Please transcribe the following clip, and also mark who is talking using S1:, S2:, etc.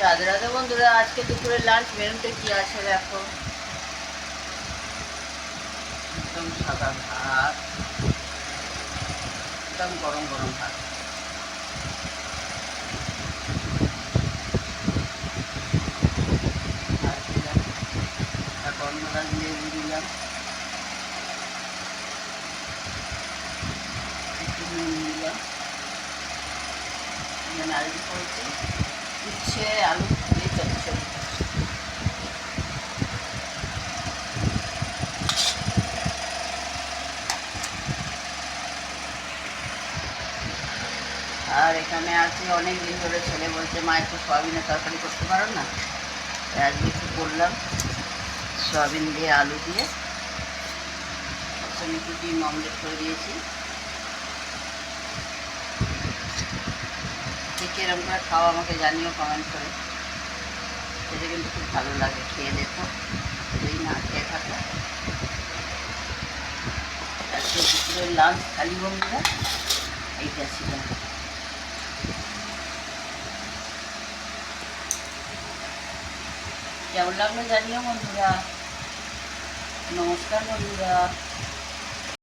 S1: রাধে রাধে বন্ধুরা, আজকে দুপুরের লাঞ্চ মেনুতে কি আছে দেখো। একদম সাদা ভাত, একদম গরম গরম ভাত। আর দিলাম গরমলা লেবু দিলাম, একটু নুন দিলাম। এখানে আলু করেছি, উচ্ছে আলু দিয়ে চচ্চড়ি। আর এখানে আছে অনেক দিন ধরে ছেলে বলছে মা একটু সয়াবিনের তরকারি করতে পারো না, তাই আজকে একটু করলাম। সয়াবিন দিয়ে আলু দিয়ে একটু ডিম অমলেট করে দিয়েছি। ঠিক এরকম করে খাওয়া আমাকে জানিও কমেন্ট করে, সেটা কিন্তু খুব ভালো লাগে। খেয়ে দেখো যদি না খেয়ে থাকো। আজকে দুপুরের লাঞ্চ খালি বন্ধুরা এইটা ছিল। কেমন লাগলো জানিও বন্ধুরা। নমস্কার বন্ধুরা।